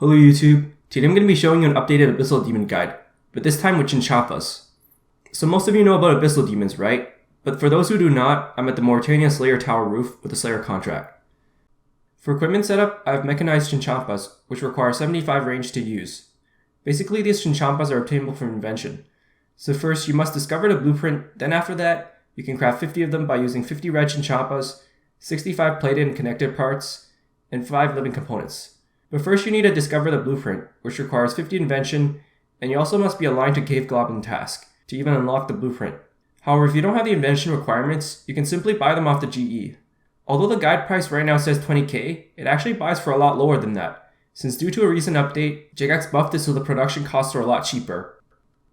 Hello YouTube, today I'm going to be showing you an updated Abyssal Demon guide, but this time with Chinchompas. So most of you know about Abyssal Demons, right? But for those who do not, I'm at the Morytania Slayer Tower roof with a Slayer contract. For equipment setup, I have Mechanized Chinchompas, which require 75 range to use. Basically, these Chinchompas are obtainable from invention. So first, you must discover the blueprint, then after that, you can craft 50 of them by using 50 red Chinchompas, 65 plated and connected parts, and 5 living components. But first you need to discover the blueprint, which requires 50 invention, and you also must be aligned to Cave Goblin task to even unlock the blueprint. However, if you don't have the invention requirements, you can simply buy them off the GE. Although the guide price right now says 20k, it actually buys for a lot lower than that, since due to a recent update, Jagex buffed it so the production costs are a lot cheaper.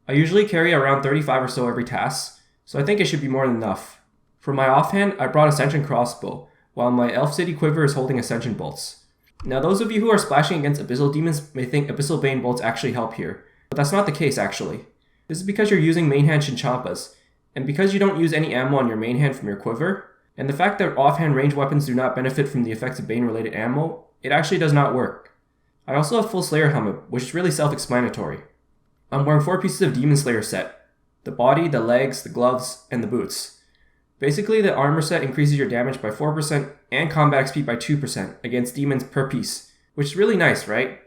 I usually carry around 35 or so every task, so I think it should be more than enough. For my offhand, I brought Ascension Crossbow, while my Elf City Quiver is holding Ascension Bolts. Now those of you who are splashing against Abyssal Demons may think Abyssal Bane bolts actually help here, but that's not the case actually. This is because you're using main hand Chinchompas, and because you don't use any ammo on your main hand from your quiver, and the fact that offhand range weapons do not benefit from the effects of Bane related ammo, it actually does not work. I also have full Slayer helmet, which is really self-explanatory. I'm wearing 4 pieces of Demon Slayer set: the body, the legs, the gloves, and the boots. Basically, the armor set increases your damage by 4% and combat XP by 2% against demons per piece, which is really nice, right?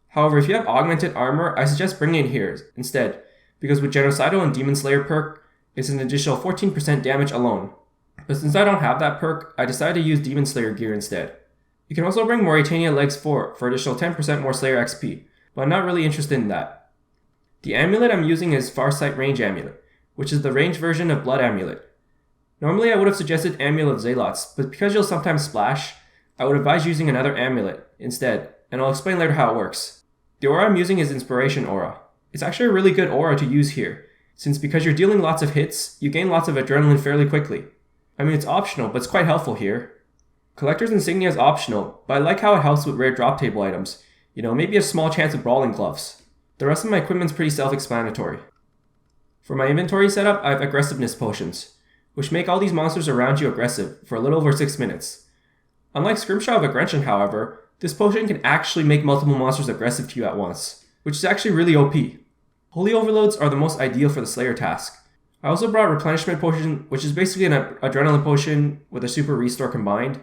However, if you have augmented armor, I suggest bringing it here instead, because with Genocidal and Demon Slayer perk, it's an additional 14% damage alone. But since I don't have that perk, I decided to use Demon Slayer gear instead. You can also bring Morytania legs 4 for additional 10% more Slayer XP, but I'm not really interested in that. The amulet I'm using is Farsight Range Amulet, which is the range version of Blood Amulet. Normally I would have suggested Amulet of Zealots, but because you'll sometimes splash, I would advise using another amulet instead, and I'll explain later how it works. The aura I'm using is Inspiration Aura. It's actually a really good aura to use here, since because you're dealing lots of hits, you gain lots of adrenaline fairly quickly. I mean, it's optional, but it's quite helpful here. Collector's Insignia is optional, but I like how it helps with rare drop table items. You know, maybe a small chance of brawling gloves. The rest of my equipment's pretty self-explanatory. For my inventory setup, I have Aggressiveness Potions, which make all these monsters around you aggressive for a little over 6 minutes. Unlike Scrimshaw of Aggression, however, this potion can actually make multiple monsters aggressive to you at once, which is actually really OP. Holy Overloads are the most ideal for the Slayer task. I also brought Replenishment Potion, which is basically an Adrenaline Potion with a Super Restore combined.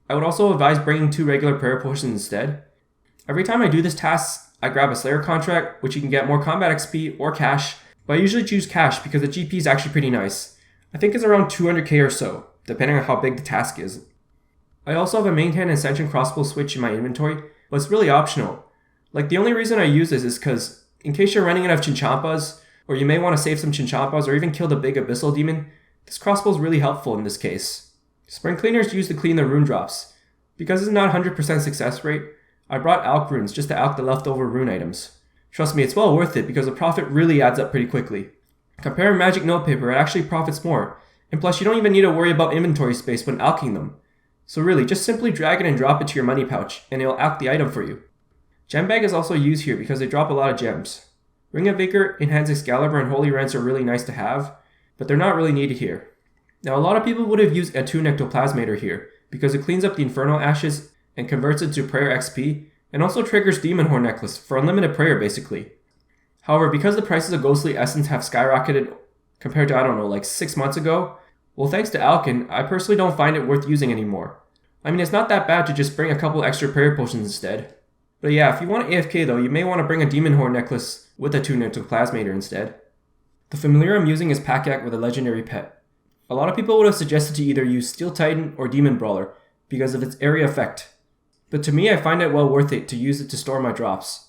I would also advise bringing 2 regular Prayer Potions instead. Every time I do this task, I grab a Slayer contract, which you can get more combat XP or cash, but I usually choose cash because the GP is actually pretty nice. I think it's around 200k or so, depending on how big the task is. I also have a main hand Ascension Crossbow switch in my inventory, but it's really optional. Like, the only reason I use this is because, in case you're running out of Chinchompas, or you may want to save some Chinchompas or even kill the big Abyssal Demon, this crossbow is really helpful in this case. Spring Cleaner is used to clean the rune drops. Because it's not 100% success rate, I brought Alch runes just to alch the leftover rune items. Trust me, it's well worth it because the profit really adds up pretty quickly. Comparing Magic Notepaper, it actually profits more, and plus you don't even need to worry about inventory space when alching them. So really, just simply drag it and drop it to your money pouch, and it'll alch the item for you. Gem Bag is also used here because they drop a lot of gems. Ring of Vigor, Enhanced Excalibur, and Holy Rants are really nice to have, but they're not really needed here. Now a lot of people would have used Attuned Ectoplasmator here, because it cleans up the Infernal Ashes and converts it to Prayer XP, and also triggers Demon Horn Necklace for unlimited prayer basically. However, because the prices of Ghostly Essence have skyrocketed compared to, I don't know, like 6 months ago, well, thanks to Alkin, I personally don't find it worth using anymore. I mean, it's not that bad to just bring a couple extra prayer potions instead. But yeah, if you want AFK though, you may want to bring a Demon Horn Necklace with a Attuned Ectoplasmator instead. The familiar I'm using is Pakak with a legendary pet. A lot of people would have suggested to either use Steel Titan or Demon Brawler because of its area effect. But to me, I find it well worth it to use it to store my drops.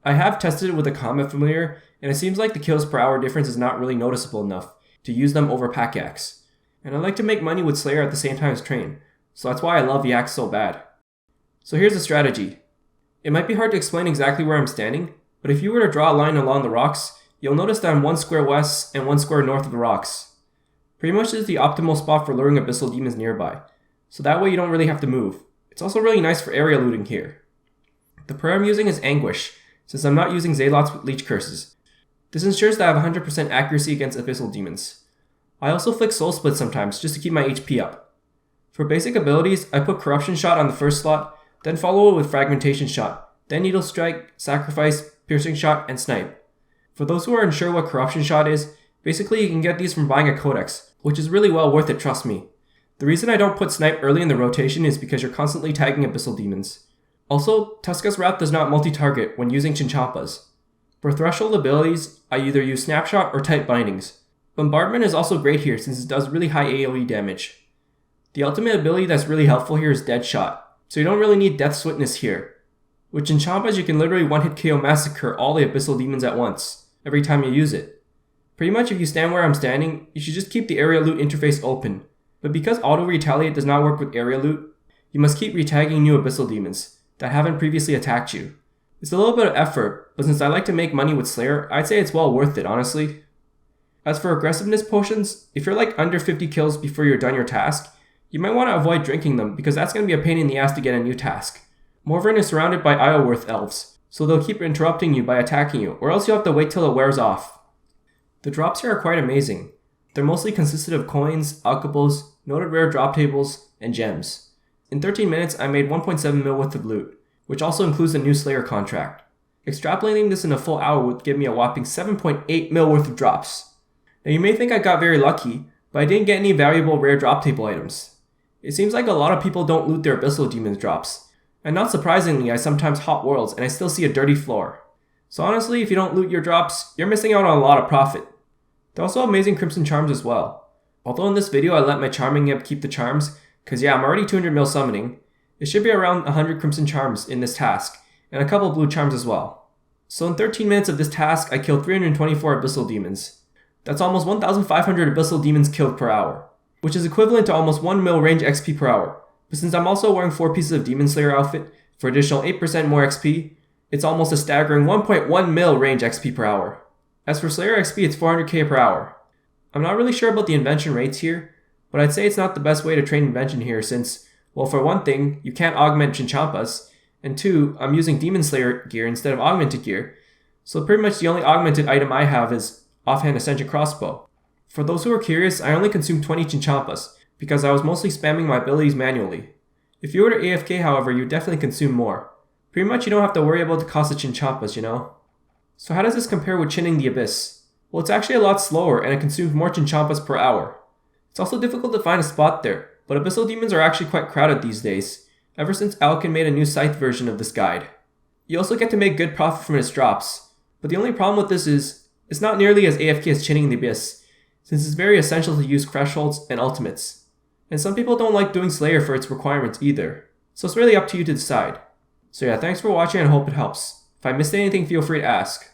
I have tested it with a Combat Familiar, and it seems like the kills per hour difference is not really noticeable enough to use them over Pack Axe. And I like to make money with Slayer at the same time as Train, so that's why I love the axe so bad. So here's the strategy. It might be hard to explain exactly where I'm standing, but if you were to draw a line along the rocks, you'll notice that I'm 1 square west and 1 square north of the rocks. Pretty much this is the optimal spot for luring Abyssal Demons nearby, so that way you don't really have to move. It's also really nice for area looting here. The prayer I'm using is Anguish, since I'm not using Zealots with Leech Curses. This ensures that I have 100% accuracy against Abyssal Demons. I also flick Soul Split sometimes, just to keep my HP up. For basic abilities, I put Corruption Shot on the first slot, then follow it with Fragmentation Shot, then Needle Strike, Sacrifice, Piercing Shot, and Snipe. For those who are unsure what Corruption Shot is, basically you can get these from buying a Codex, which is really well worth it, trust me. The reason I don't put Snipe early in the rotation is because you're constantly tagging Abyssal Demons. Also, Tuska's Wrath does not multi-target when using Chinchompas. For threshold abilities, I either use Snapshot or Tight Bindings. Bombardment is also great here since it does really high AoE damage. The ultimate ability that's really helpful here is Deadshot, so you don't really need Death's Witness here. With Chinchompas, you can literally one-hit KO massacre all the Abyssal Demons at once, every time you use it. Pretty much if you stand where I'm standing, you should just keep the area loot interface open, but because Auto Retaliate does not work with area loot, you must keep retagging new Abyssal Demons that haven't previously attacked you. It's a little bit of effort, but since I like to make money with Slayer, I'd say it's well worth it, honestly. As for aggressiveness potions, if you're like under 50 kills before you're done your task, you might want to avoid drinking them because that's going to be a pain in the ass to get a new task. Morvern is surrounded by Isleworth elves, so they'll keep interrupting you by attacking you, or else you'll have to wait till it wears off. The drops here are quite amazing. They're mostly consisted of coins, alchebos, noted rare drop tables, and gems. In 13 minutes, I made 1.7 mil worth of loot, which also includes the new Slayer contract. Extrapolating this in a full hour would give me a whopping 7.8 mil worth of drops. Now you may think I got very lucky, but I didn't get any valuable rare drop table items. It seems like a lot of people don't loot their Abyssal Demons drops, and not surprisingly I sometimes hot worlds and I still see a dirty floor. So honestly, if you don't loot your drops, you're missing out on a lot of profit. There are also amazing Crimson Charms as well. Although in this video I let my Charming Imp keep the charms, cause yeah, I'm already 200 mil summoning, it should be around 100 Crimson Charms in this task, and a couple blue charms as well. So in 13 minutes of this task, I killed 324 Abyssal Demons. That's almost 1,500 Abyssal Demons killed per hour, which is equivalent to almost 1 mil range XP per hour. But since I'm also wearing 4 pieces of Demon Slayer outfit for additional 8% more XP, it's almost a staggering 1.1 mil range XP per hour. As for Slayer XP, it's 400k per hour. I'm not really sure about the invention rates here, but I'd say it's not the best way to train invention here since, well, for one thing, you can't augment Chinchompas, and two, I'm using Demon Slayer gear instead of augmented gear, so pretty much the only augmented item I have is Offhand Ascension Crossbow. For those who are curious, I only consumed 20 Chinchompas, because I was mostly spamming my abilities manually. If you were to AFK, however, you would definitely consume more. Pretty much you don't have to worry about the cost of Chinchompas, you know? So how does this compare with Chinning the Abyss? Well, it's actually a lot slower, and it consumes more Chinchompas per hour. It's also difficult to find a spot there, but Abyssal Demons are actually quite crowded these days, ever since Alkin made a new Scythe version of this guide. You also get to make good profit from its drops, but the only problem with this is, it's not nearly as AFK as Chinning the Abyss, since it's very essential to use thresholds and ultimates. And some people don't like doing Slayer for its requirements either, so it's really up to you to decide. So yeah, thanks for watching and I hope it helps. If I missed anything, feel free to ask.